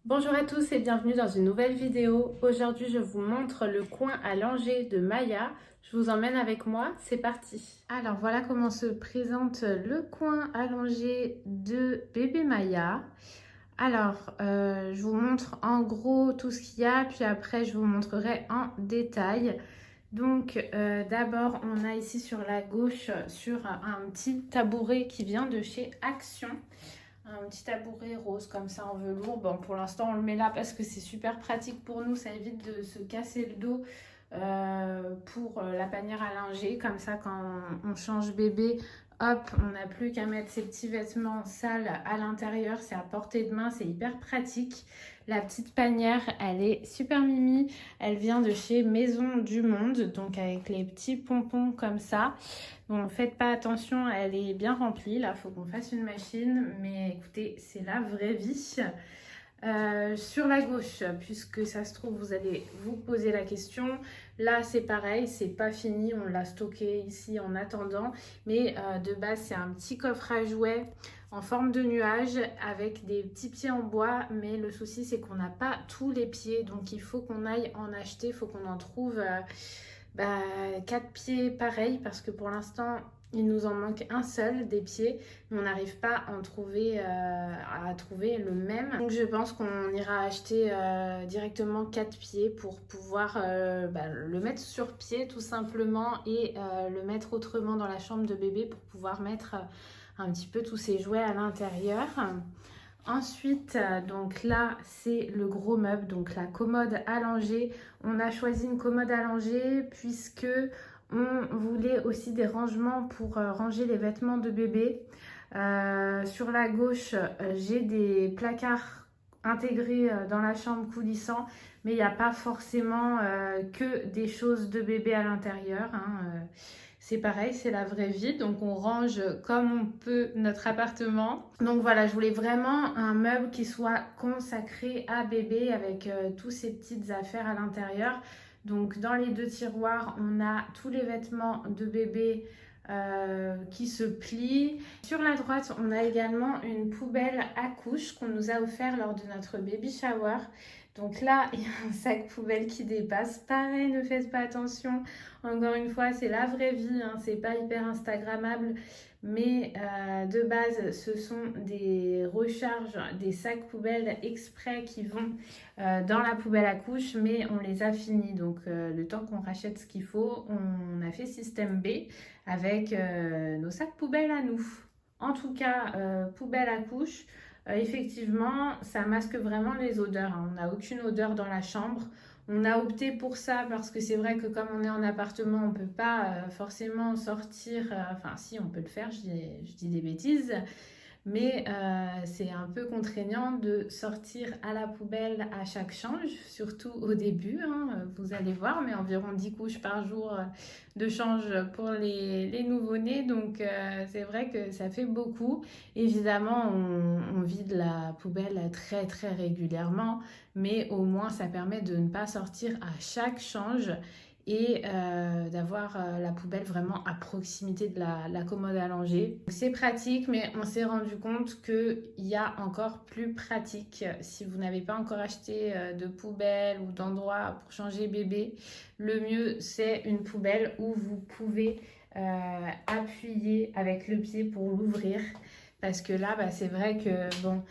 Bonjour à tous et bienvenue dans une nouvelle vidéo. Aujourd'hui, je vous montre le coin à langer de Maya. Je vous emmène avec moi, c'est parti. Alors voilà comment se présente le coin à langer de bébé Maya. Alors, je vous montre en gros tout ce qu'il y a, puis après je vous montrerai en détail. Donc d'abord, on a ici sur la gauche, sur un petit tabouret qui vient de chez Action. Un petit tabouret rose comme ça en velours. Bon, pour l'instant, on le met là parce que c'est super pratique pour nous. Ça évite de se casser le dos pour la panière à linge. Comme ça, quand on change bébé, hop, on n'a plus qu'à mettre ses petits vêtements sales à l'intérieur. C'est à portée de main, c'est hyper pratique. La petite panière, elle est super mimi. Elle vient de chez Maison du Monde, donc avec les petits pompons comme ça. Bon, faites pas attention, elle est bien remplie. Là, il faut qu'on fasse une machine. Mais écoutez, c'est la vraie vie. Sur la gauche, puisque ça se trouve, vous allez vous poser la question. Là, c'est pareil, c'est pas fini. On l'a stocké ici en attendant. Mais de base, c'est un petit coffre à jouets en forme de nuage avec des petits pieds en bois. Mais le souci, c'est qu'on n'a pas tous les pieds. Donc, il faut qu'on aille en acheter. Il faut qu'on en trouve... 4 pieds pareils parce que pour l'instant il nous en manque un seul des pieds mais on n'arrive pas à en trouver à trouver le même, donc je pense qu'on ira acheter directement 4 pieds pour pouvoir le mettre sur pied tout simplement et le mettre autrement dans la chambre de bébé pour pouvoir mettre un petit peu tous ces jouets à l'intérieur. Ensuite, donc là, c'est le gros meuble, donc la commode à langer. On a choisi une commode à langer puisque on voulait aussi des rangements pour ranger les vêtements de bébé. Sur la gauche, j'ai des placards intégrés dans la chambre coulissant, mais il n'y a pas forcément que des choses de bébé à l'intérieur, hein. C'est pareil, c'est la vraie vie, donc on range comme on peut notre appartement. Donc voilà, je voulais vraiment un meuble qui soit consacré à bébé avec tous ces petites affaires à l'intérieur. Donc dans les 2 tiroirs, on a tous les vêtements de bébé qui se plient. Sur la droite, on a également une poubelle à couches qu'on nous a offert lors de notre baby shower. Donc là, il y a un sac poubelle qui dépasse. Pareil, ne faites pas attention. Encore une fois, c'est la vraie vie, hein. C'est pas hyper instagrammable. Mais de base, ce sont des recharges, des sacs poubelles exprès qui vont dans la poubelle à couches, mais on les a finis. Donc le temps qu'on rachète ce qu'il faut, on a fait système B avec nos sacs poubelles à nous. En tout cas, poubelle à couches, effectivement, ça masque vraiment les odeurs, hein. On n'a aucune odeur dans la chambre. On a opté pour ça parce que c'est vrai que comme on est en appartement, on ne peut pas forcément sortir. Enfin, si, on peut le faire, je dis des bêtises. Mais c'est un peu contraignant de sortir à la poubelle à chaque change, surtout au début, hein, vous allez voir, mais environ 10 couches par jour de change pour les nouveau-nés. Donc c'est vrai que ça fait beaucoup. Évidemment, on vide la poubelle très très régulièrement, mais au moins ça permet de ne pas sortir à chaque change et d'avoir la poubelle vraiment à proximité de la commode à langer. C'est pratique, mais on s'est rendu compte qu'il y a encore plus pratique. Si vous n'avez pas encore acheté de poubelle ou d'endroit pour changer bébé, le mieux c'est une poubelle où vous pouvez appuyer avec le pied pour l'ouvrir. Parce que là, c'est vrai que bon,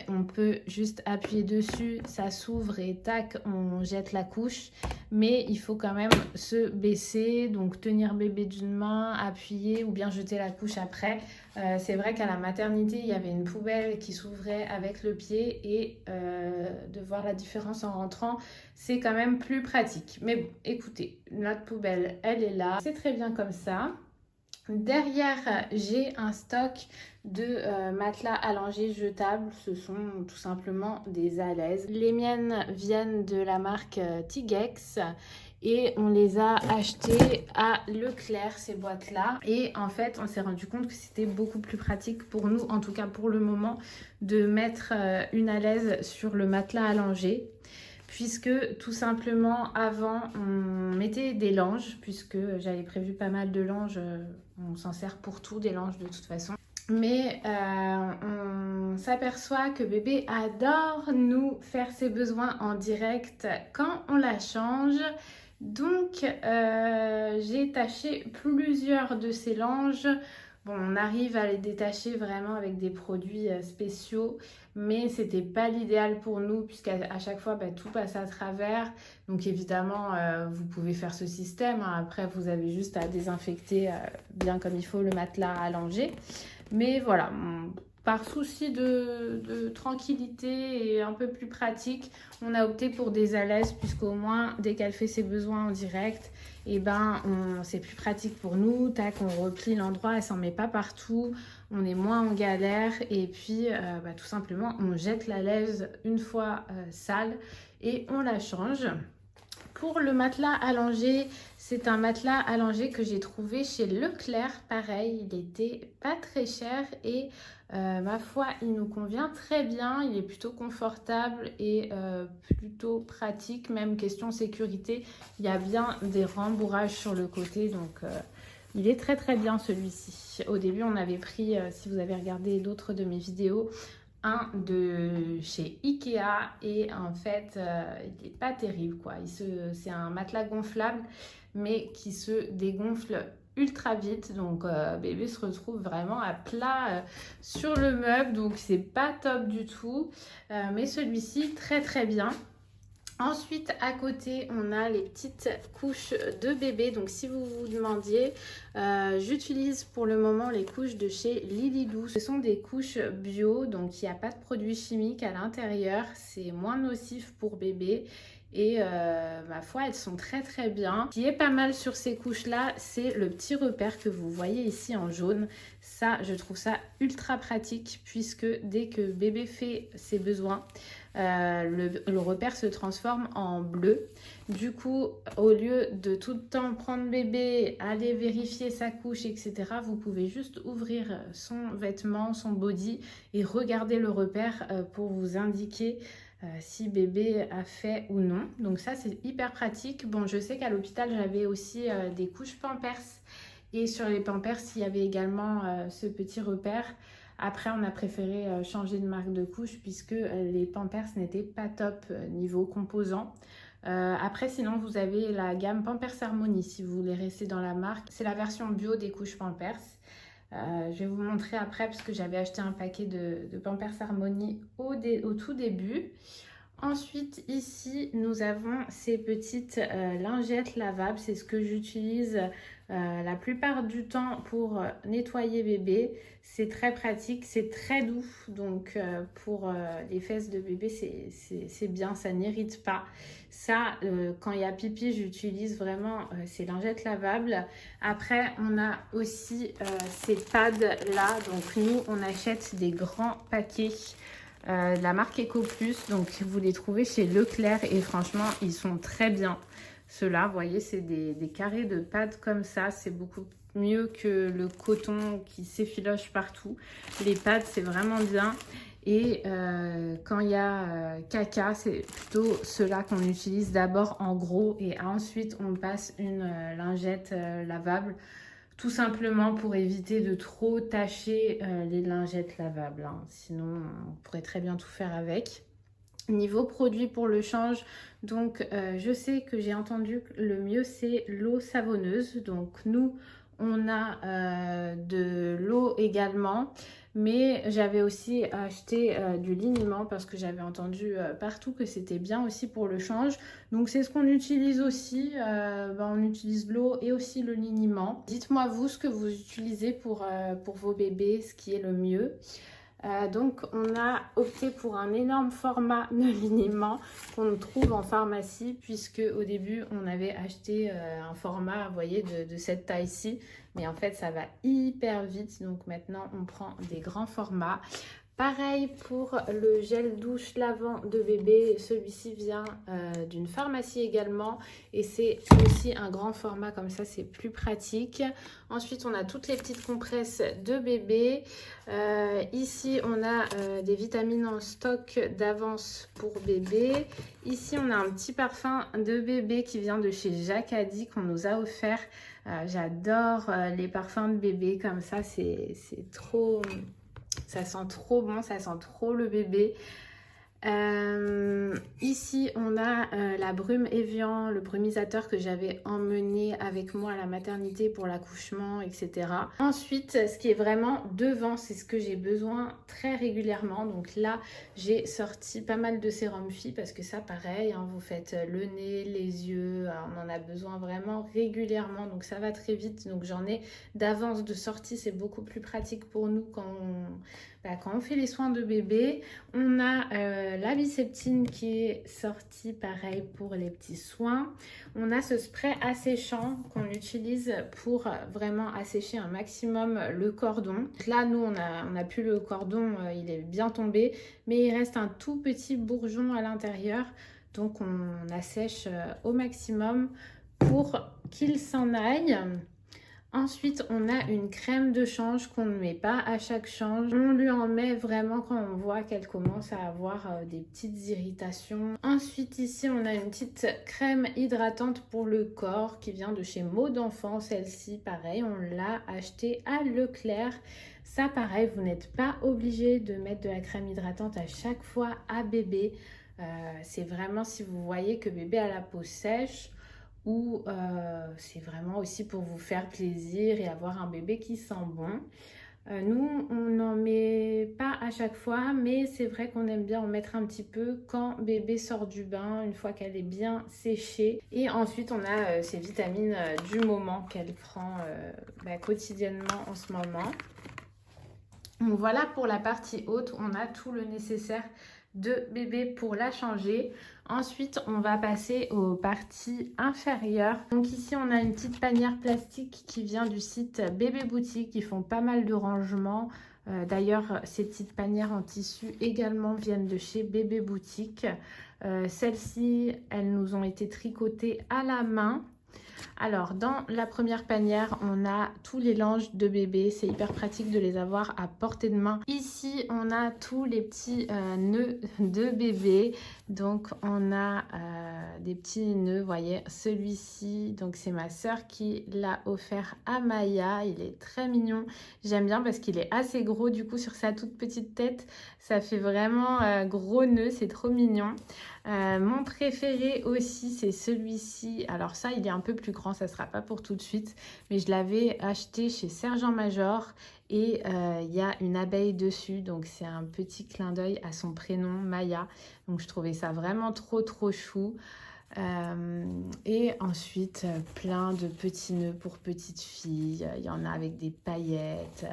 on peut juste appuyer dessus, ça s'ouvre et tac, on jette la couche. Mais il faut quand même se baisser, donc tenir bébé d'une main, appuyer ou bien jeter la couche après. C'est vrai qu'à la maternité, il y avait une poubelle qui s'ouvrait avec le pied et de voir la différence en rentrant, c'est quand même plus pratique. Mais bon, écoutez, notre poubelle, elle est là. C'est très bien comme ça. Derrière, j'ai un stock de matelas allongés jetables. Ce sont tout simplement des alaises. Les miennes viennent de la marque Tigex et on les a achetées à Leclerc, ces boîtes-là. Et en fait, on s'est rendu compte que c'était beaucoup plus pratique pour nous, en tout cas pour le moment, de mettre une alaise sur le matelas allongé. Puisque tout simplement avant on mettait des langes, puisque j'avais prévu pas mal de langes, on s'en sert pour tout, des langes de toute façon. Mais on s'aperçoit que bébé adore nous faire ses besoins en direct quand on la change. Donc j'ai taché plusieurs de ces langes. Bon, on arrive à les détacher vraiment avec des produits spéciaux, mais c'était pas l'idéal pour nous puisqu'à chaque fois tout passe à travers. Donc évidemment vous pouvez faire ce système, hein. Après vous avez juste à désinfecter bien comme il faut le matelas allongé. Mais voilà, par souci de tranquillité et un peu plus pratique, on a opté pour des alaises puisqu'au moins dès qu'elle fait ses besoins en direct, et c'est plus pratique pour nous. Tac, on replie l'endroit, elle s'en met pas partout, on est moins en galère et puis tout simplement on jette la laise une fois sale et on la change. Pour le matelas allongé, c'est un matelas allongé que j'ai trouvé chez Leclerc. Pareil, il était pas très cher et ma foi, il nous convient très bien. Il est plutôt confortable et plutôt pratique. Même question sécurité, il y a bien des rembourrages sur le côté. Donc, il est très très bien celui-ci. Au début, on avait pris, si vous avez regardé d'autres de mes vidéos, un de chez Ikea et en fait il n'est pas terrible quoi. C'est un matelas gonflable mais qui se dégonfle ultra vite, donc bébé se retrouve vraiment à plat sur le meuble, donc c'est pas top du tout, mais celui-ci très très bien. Ensuite, à côté, on a les petites couches de bébé. Donc, si vous vous demandiez, j'utilise pour le moment les couches de chez Lilydou. Ce sont des couches bio, donc il n'y a pas de produits chimiques à l'intérieur. C'est moins nocif pour bébé. Et ma foi, elles sont très très bien. Ce qui est pas mal sur ces couches-là, c'est le petit repère que vous voyez ici en jaune. Ça, je trouve ça ultra pratique puisque dès que bébé fait ses besoins, le repère se transforme en bleu. Du coup, au lieu de tout le temps prendre bébé, aller vérifier sa couche, etc., vous pouvez juste ouvrir son vêtement, son body et regarder le repère pour vous indiquer si bébé a fait ou non. Donc ça, c'est hyper pratique. Bon, je sais qu'à l'hôpital, j'avais aussi des couches Pampers. Et sur les Pampers, il y avait également ce petit repère. Après, on a préféré changer de marque de couche puisque les Pampers n'étaient pas top niveau composants. Après, sinon, vous avez la gamme Pampers Harmony si vous voulez rester dans la marque. C'est la version bio des couches Pampers. Je vais vous montrer après parce que j'avais acheté un paquet de Pampers Harmony au tout début. Ensuite, ici, nous avons ces petites lingettes lavables. C'est ce que j'utilise la plupart du temps pour nettoyer bébé. C'est très pratique, c'est très doux. Donc, pour les fesses de bébé, c'est bien, ça n'irrite pas. Ça, quand il y a pipi, j'utilise vraiment ces lingettes lavables. Après, on a aussi ces pads-là. Donc, nous, on achète des grands paquets. La marque EcoPlus, donc vous les trouvez chez Leclerc et franchement ils sont très bien. Ceux-là, vous voyez, c'est des carrés de pads comme ça, c'est beaucoup mieux que le coton qui s'effiloche partout. Les pads, c'est vraiment bien. Et quand il y a caca, c'est plutôt ceux-là qu'on utilise d'abord en gros et ensuite on passe une lingette lavable. Tout simplement pour éviter de trop tacher les lingettes lavables, hein. Sinon, on pourrait très bien tout faire avec. Niveau produit pour le change, donc je sais que j'ai entendu que le mieux c'est l'eau savonneuse. Donc nous, on a de l'eau également. Mais j'avais aussi acheté du liniment parce que j'avais entendu partout que c'était bien aussi pour le change. Donc c'est ce qu'on utilise aussi. On utilise l'eau et aussi le liniment. Dites-moi vous ce que vous utilisez pour vos bébés, ce qui est le mieux. Donc on a opté pour un énorme format de liniment qu'on trouve en pharmacie puisque au début on avait acheté un format, vous voyez, de cette taille-ci, mais en fait ça va hyper vite, donc maintenant on prend des grands formats. Pareil pour le gel douche lavant de bébé, celui-ci vient d'une pharmacie également et c'est aussi un grand format, comme ça c'est plus pratique. Ensuite on a toutes les petites compresses de bébé. Ici on a des vitamines en stock d'avance pour bébé. Ici on a un petit parfum de bébé qui vient de chez Jacadi qu'on nous a offert. J'adore les parfums de bébé comme ça, c'est trop... Ça sent trop bon, ça sent trop le bébé. Ici, on a la brume Evian, le brumisateur que j'avais emmené avec moi à la maternité pour l'accouchement, etc. Ensuite, ce qui est vraiment devant, c'est ce que j'ai besoin très régulièrement. Donc là, j'ai sorti pas mal de sérum filles parce que ça, pareil, hein, vous faites le nez, les yeux, on en a besoin vraiment régulièrement. Donc ça va très vite. Donc j'en ai d'avance de sortie. C'est beaucoup plus pratique pour nous quand on fait les soins de bébé. On a la Biceptine qui est sortie pareil pour les petits soins. On a ce spray asséchant qu'on utilise pour vraiment assécher un maximum le cordon. Là, nous, on n'a plus le cordon, il est bien tombé, mais il reste un tout petit bourgeon à l'intérieur. Donc, on assèche au maximum pour qu'il s'en aille. Ensuite, on a une crème de change qu'on ne met pas à chaque change. On lui en met vraiment quand on voit qu'elle commence à avoir des petites irritations. Ensuite, ici, on a une petite crème hydratante pour le corps qui vient de chez Maux d'Enfant. Celle-ci, pareil, on l'a achetée à Leclerc. Ça, pareil, vous n'êtes pas obligé de mettre de la crème hydratante à chaque fois à bébé. C'est vraiment si vous voyez que bébé a la peau sèche, ou c'est vraiment aussi pour vous faire plaisir et avoir un bébé qui sent bon. Nous, on n'en met pas à chaque fois, mais c'est vrai qu'on aime bien en mettre un petit peu quand bébé sort du bain, une fois qu'elle est bien séchée. Et ensuite, on a ces vitamines du moment qu'elle prend quotidiennement en ce moment. Donc voilà pour la partie haute, on a tout le nécessaire de bébé pour la changer. Ensuite, on va passer aux parties inférieures. Donc ici, on a une petite panière plastique qui vient du site Bébé Boutique. Ils font pas mal de rangements. D'ailleurs, ces petites panières en tissu également viennent de chez Bébé Boutique. Celles-ci, elles nous ont été tricotées à la main. Alors, dans la première panière, on a tous les langes de bébé. C'est hyper pratique de les avoir à portée de main. Ici, on a tous les petits nœuds de bébé. Donc, on a des petits nœuds, vous voyez. Celui-ci, donc c'est ma soeur qui l'a offert à Maya. Il est très mignon. J'aime bien parce qu'il est assez gros. Du coup, sur sa toute petite tête, ça fait vraiment gros nœud. C'est trop mignon. Mon préféré aussi, c'est celui-ci. Alors ça, il est un peu plus grand, ça ne sera pas pour tout de suite. Mais je l'avais acheté chez Sergent Major et il y a une abeille dessus. Donc c'est un petit clin d'œil à son prénom, Maya. Donc je trouvais ça vraiment trop chou. Et ensuite, plein de petits nœuds pour petites filles. Il y en a avec des paillettes.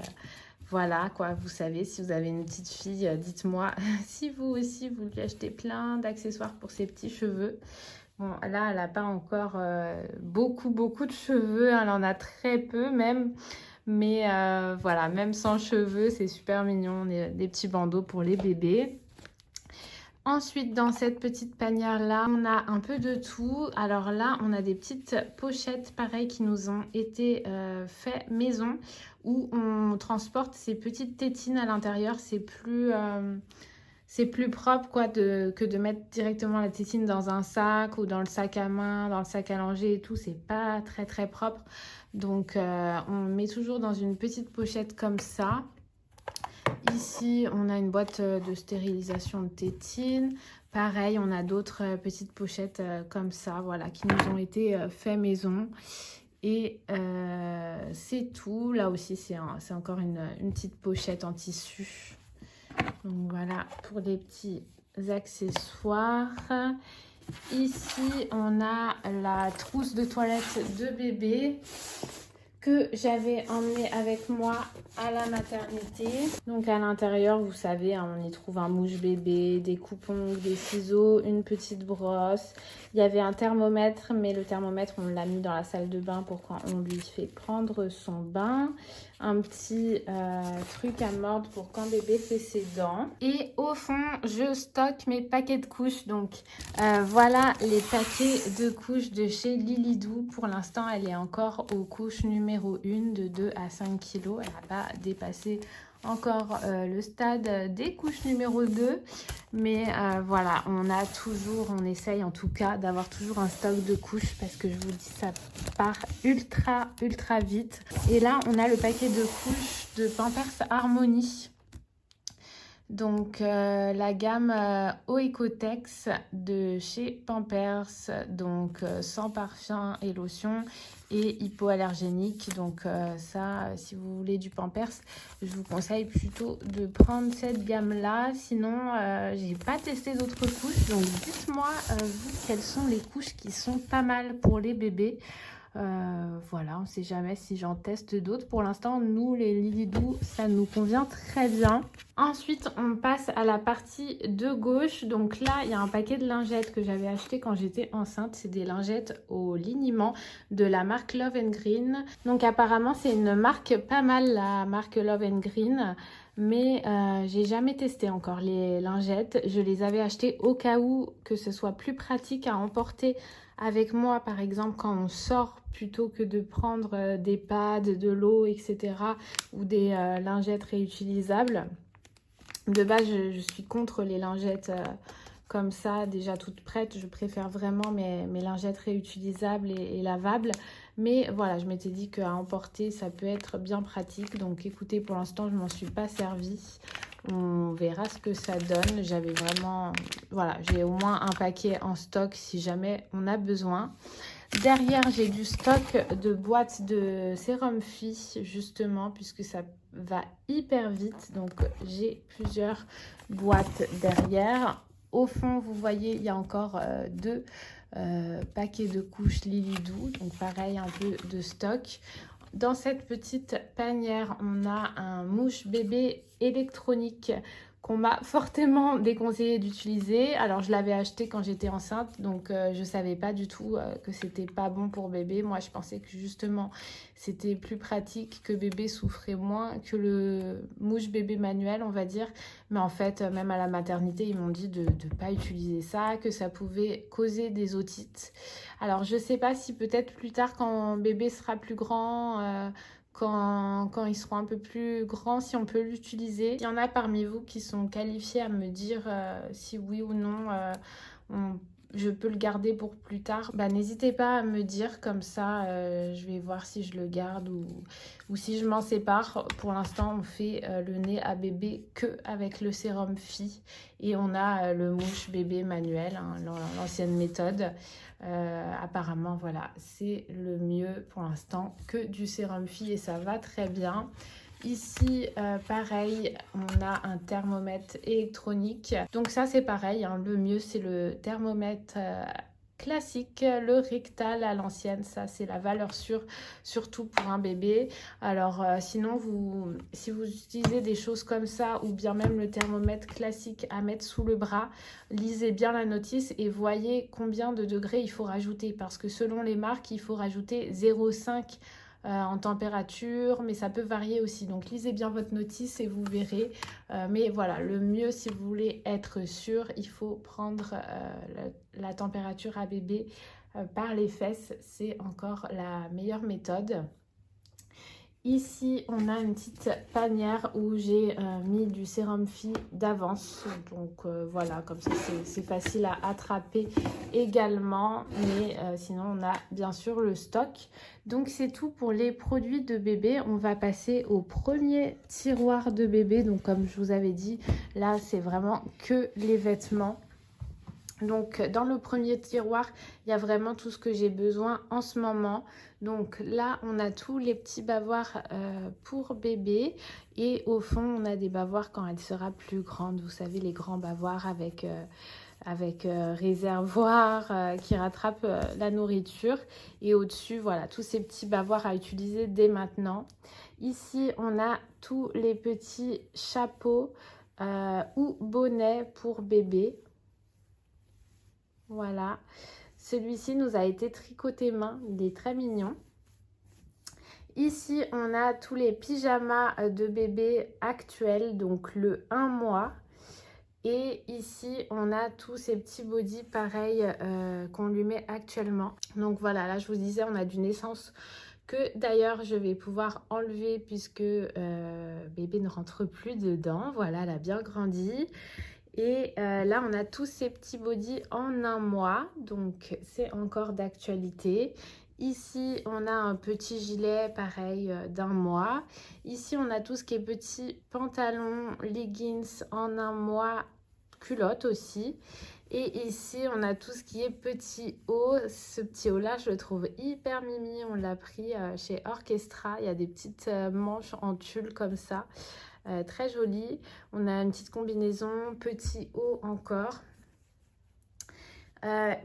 Voilà quoi, vous savez, si vous avez une petite fille, dites-moi si vous aussi vous lui achetez plein d'accessoires pour ses petits cheveux. Bon, là, elle n'a pas encore beaucoup de cheveux, elle en a très peu même. Mais voilà, même sans cheveux, c'est super mignon, des petits bandeaux pour les bébés. Ensuite, dans cette petite panière-là, on a un peu de tout. Alors là, on a des petites pochettes, pareil, qui nous ont été faites maison, où on transporte ces petites tétines à l'intérieur. C'est plus propre quoi, que de mettre directement la tétine dans un sac ou dans le sac à main, dans le sac à langer et tout. C'est pas très propre. Donc, on met toujours dans une petite pochette comme ça. Ici, on a une boîte de stérilisation de tétine. Pareil, on a d'autres petites pochettes comme ça, voilà, qui nous ont été faites maison. Et c'est tout. Là aussi, c'est encore une petite pochette en tissu. Donc voilà, pour les petits accessoires. Ici, on a la trousse de toilette de bébé. que j'avais emmené avec moi à la maternité. Donc à l'intérieur, vous savez, hein, on y trouve un mouche-bébé, des coupons, des ciseaux, une petite brosse. Il y avait un thermomètre, mais le thermomètre, on l'a mis dans la salle de bain pour quand on lui fait prendre son bain. Un petit truc à mordre pour quand bébé fait ses dents. Et au fond, je stocke mes paquets de couches. Donc voilà les paquets de couches de chez Lilydoo. Pour l'instant, elle est encore aux couches numéro 1 de 2 à 5 kg. Elle n'a pas dépassé encore le stade des couches numéro 2. Mais voilà, on essaye en tout cas d'avoir toujours un stock de couches parce que je vous dis, ça part ultra vite. Et là, on a le paquet de couches de Pampers Harmonie. Donc la gamme Oecotex de chez Pampers, donc sans parfum et lotion et hypoallergénique. Donc ça, si vous voulez du Pampers, je vous conseille plutôt de prendre cette gamme là. Sinon, j'ai pas testé d'autres couches, donc dites-moi vous, quelles sont les couches qui sont pas mal pour les bébés. Voilà, on ne sait jamais si j'en teste d'autres. Pour l'instant, nous, les Lilydoo, ça nous convient très bien. Ensuite, on passe à la partie de gauche. Donc là, il y a un paquet de lingettes que j'avais acheté quand j'étais enceinte. C'est des lingettes au liniment de la marque Love & Green. Donc apparemment, c'est une marque pas mal, la marque Love & Green. Mais j'ai jamais testé encore les lingettes. Je les avais achetées au cas où que ce soit plus pratique à emporter avec moi, par exemple, quand on sort, plutôt que de prendre des pads, de l'eau, etc. ou des lingettes réutilisables. De base, je suis contre les lingettes comme ça, déjà toutes prêtes. Je préfère vraiment mes lingettes réutilisables et lavables. Mais voilà, je m'étais dit qu'à emporter, ça peut être bien pratique. Donc écoutez, pour l'instant, je ne m'en suis pas servie. On verra ce que ça donne. J'avais vraiment... Voilà, j'ai au moins un paquet en stock si jamais on a besoin. Derrière, j'ai du stock de boîtes de sérum Phi, justement, puisque ça va hyper vite. Donc, j'ai plusieurs boîtes derrière. Au fond, vous voyez, il y a encore deux paquets de couches Lilydoo. Donc, pareil, un peu de stock. Dans cette petite panière, on a un mouche bébé électronique qu'on m'a fortement déconseillé d'utiliser. Alors, je l'avais acheté quand j'étais enceinte, donc je ne savais pas du tout que c'était pas bon pour bébé. Moi, je pensais que justement, c'était plus pratique, que bébé souffrait moins que le mouche bébé manuel, on va dire. Mais en fait, même à la maternité, ils m'ont dit de ne pas utiliser ça, que ça pouvait causer des otites. Alors, je ne sais pas si peut-être plus tard, quand bébé sera plus grand... Quand ils seront un peu plus grands, si on peut l'utiliser. Il y en a parmi vous qui sont qualifiés à me dire si oui ou non je peux le garder pour plus tard. Bah, n'hésitez pas à me dire, comme ça je vais voir si je le garde ou si je m'en sépare. Pour l'instant, on fait le nez à bébé que avec le sérum Phi et on a le mouche bébé manuel, hein, l'ancienne méthode. Apparemment, voilà, c'est le mieux pour l'instant que du sérum Phi et ça va très bien. Ici, pareil, on a un thermomètre électronique. Donc ça, c'est pareil, hein, le mieux, c'est le thermomètre classique, le rectal à l'ancienne. Ça, c'est la valeur sûre, surtout pour un bébé. Alors, sinon, si vous utilisez des choses comme ça, ou bien même le thermomètre classique à mettre sous le bras, lisez bien la notice et voyez combien de degrés il faut rajouter. Parce que selon les marques, il faut rajouter 0,5 en température, mais ça peut varier aussi. Donc lisez bien votre notice et vous verrez. Mais voilà, le mieux, si vous voulez être sûr, il faut prendre la température à bébé par les fesses. C'est encore la meilleure méthode. Ici, on a une petite panière où j'ai mis du sérum Phi d'avance. Donc voilà, comme ça, c'est facile à attraper également. Mais sinon, on a bien sûr le stock. Donc, c'est tout pour les produits de bébé. On va passer au premier tiroir de bébé. Donc, comme je vous avais dit, là, c'est vraiment que les vêtements. Donc, dans le premier tiroir, il y a vraiment tout ce que j'ai besoin en ce moment. Donc là, on a tous les petits bavoirs pour bébé. Et au fond, on a des bavoirs quand elle sera plus grande. Vous savez, les grands bavoirs avec avec réservoir qui rattrape la nourriture. Et au-dessus, voilà, tous ces petits bavoirs à utiliser dès maintenant. Ici, on a tous les petits chapeaux ou bonnets pour bébé. Voilà. Celui-ci nous a été tricoté main. Il est très mignon. Ici, on a tous les pyjamas de bébé actuels, donc le 1 mois. Et ici, on a tous ces petits bodys pareils qu'on lui met actuellement. Donc voilà, là je vous disais, on a du naissance que d'ailleurs je vais pouvoir enlever puisque bébé ne rentre plus dedans. Voilà, elle a bien grandi. Et là, on a tous ces petits bodys en 1 mois. Donc c'est encore d'actualité. Ici, on a un petit gilet pareil d'1 mois. Ici, on a tout ce qui est petits pantalons, leggings en 1 mois, culottes aussi. Et ici, on a tout ce qui est petit haut. Ce petit haut-là, je le trouve hyper mimi. On l'a pris chez Orchestra. Il y a des petites manches en tulle comme ça. Très joli. On a une petite combinaison, petit haut encore.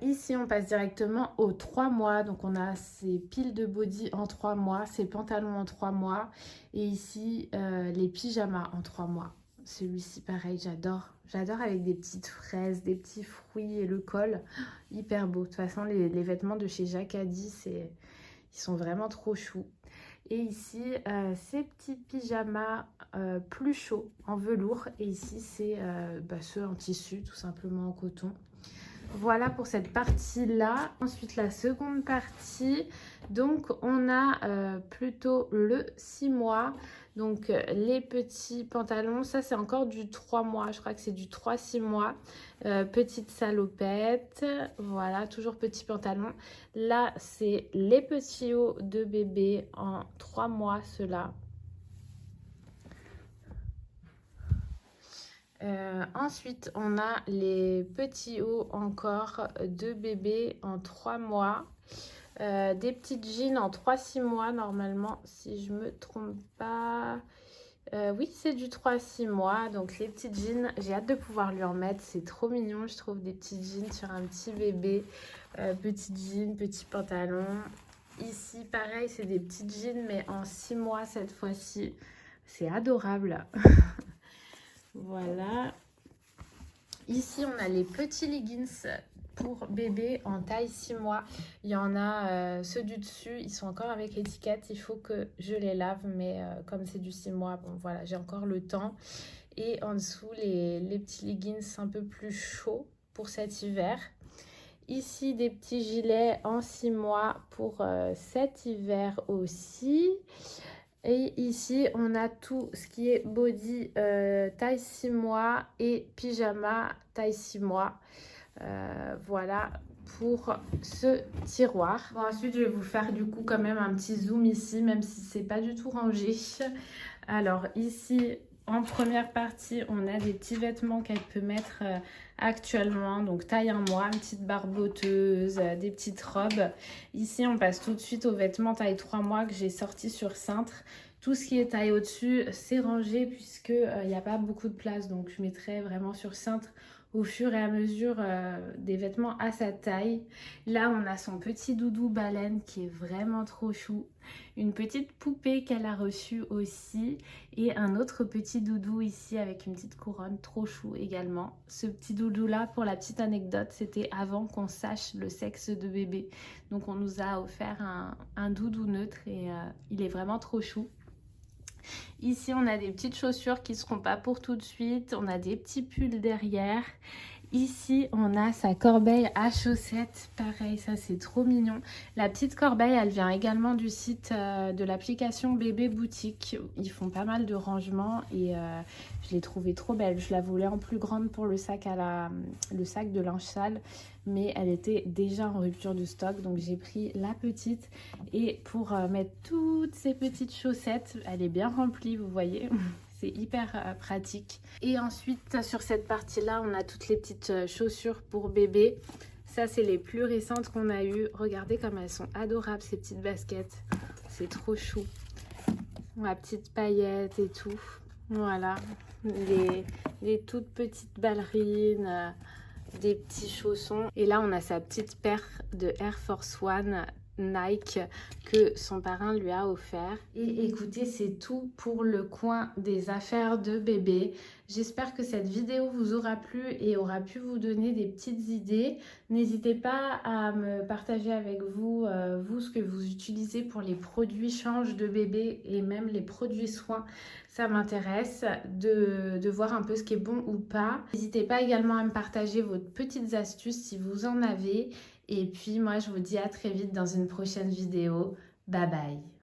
Ici, on passe directement aux 3 mois. Donc, on a ces piles de body en 3 mois, ces pantalons en 3 mois. Et ici, les pyjamas en 3 mois. Celui-ci, pareil, j'adore. J'adore avec des petites fraises, des petits fruits et le col. Hyper beau. De toute façon, les vêtements de chez Jacadi, ils sont vraiment trop choux. Et ici, ces petits pyjamas plus chauds en velours. Et ici, c'est ceux en tissu, tout simplement en coton. Voilà pour cette partie-là. Ensuite, la seconde partie. Donc, on a plutôt le 6 mois. Donc, les petits pantalons. Ça, c'est encore du 3 mois. Je crois que c'est du 3-6 mois. Petite salopette. Voilà, toujours petit pantalon. Là, c'est les petits hauts de bébé en 3 mois, ceux-là. Ensuite, on a les petits hauts encore de bébé en 3 mois. Des petites jeans en 3-6 mois normalement, si je me trompe pas. Oui, c'est du 3-6 mois. Donc les petites jeans, j'ai hâte de pouvoir lui en mettre. C'est trop mignon, je trouve, des petites jeans sur un petit bébé. Petites jeans, petits pantalons. Ici, pareil, c'est des petites jeans, mais en 6 mois cette fois-ci. C'est adorable. Voilà. Ici, on a les petits leggings pour bébé en taille 6 mois. Il y en a ceux du dessus, ils sont encore avec l'étiquette. Il faut que je les lave, mais comme c'est du 6 mois, bon voilà, j'ai encore le temps. Et en dessous, les petits leggings un peu plus chauds pour cet hiver. Ici, des petits gilets en 6 mois pour cet hiver aussi. Et ici, on a tout ce qui est body taille 6 mois et pyjama taille 6 mois. Voilà pour ce tiroir. Bon, ensuite, je vais vous faire du coup quand même un petit zoom ici, même si c'est pas du tout rangé. Alors ici, en première partie, on a des petits vêtements qu'elle peut mettre actuellement. Donc taille 1 mois, une petite barboteuse, des petites robes. Ici, on passe tout de suite aux vêtements taille 3 mois que j'ai sortis sur cintre. Tout ce qui est taille au-dessus, c'est rangé puisque il n'y a pas beaucoup de place. Donc je mettrai vraiment sur cintre au fur et à mesure des vêtements à sa taille. Là, on a son petit doudou baleine qui est vraiment trop chou. Une petite poupée qu'elle a reçue aussi. Et un autre petit doudou ici avec une petite couronne, trop chou également. Ce petit doudou-là, pour la petite anecdote, c'était avant qu'on sache le sexe de bébé. Donc on nous a offert un doudou neutre et il est vraiment trop chou. Ici, on a des petites chaussures qui ne seront pas pour tout de suite. On a des petits pulls derrière. Ici, on a sa corbeille à chaussettes. Pareil, ça c'est trop mignon. La petite corbeille, elle vient également du site de l'application Bébé Boutique. Ils font pas mal de rangements et je l'ai trouvée trop belle. Je la voulais en plus grande pour le sac le sac de linge sale, mais elle était déjà en rupture de stock. Donc j'ai pris la petite et pour mettre toutes ces petites chaussettes, elle est bien remplie, vous voyez. C'est hyper pratique. Et ensuite, sur cette partie-là, on a toutes les petites chaussures pour bébé. Ça, c'est les plus récentes qu'on a eues. Regardez comme elles sont adorables, ces petites baskets. C'est trop chou. La petite paillette et tout. Voilà. Les toutes petites ballerines. des petits chaussons. Et là, on a sa petite paire de Air Force One Nike que son parrain lui a offert. Et écoutez, c'est tout pour le coin des affaires de bébé. J'espère que cette vidéo vous aura plu et aura pu vous donner des petites idées. N'hésitez pas à me partager avec vous, vous, ce que vous utilisez pour les produits change de bébé et même les produits soins. Ça m'intéresse de voir un peu ce qui est bon ou pas. N'hésitez pas également à me partager vos petites astuces si vous en avez. Et puis moi, je vous dis à très vite dans une prochaine vidéo. Bye bye!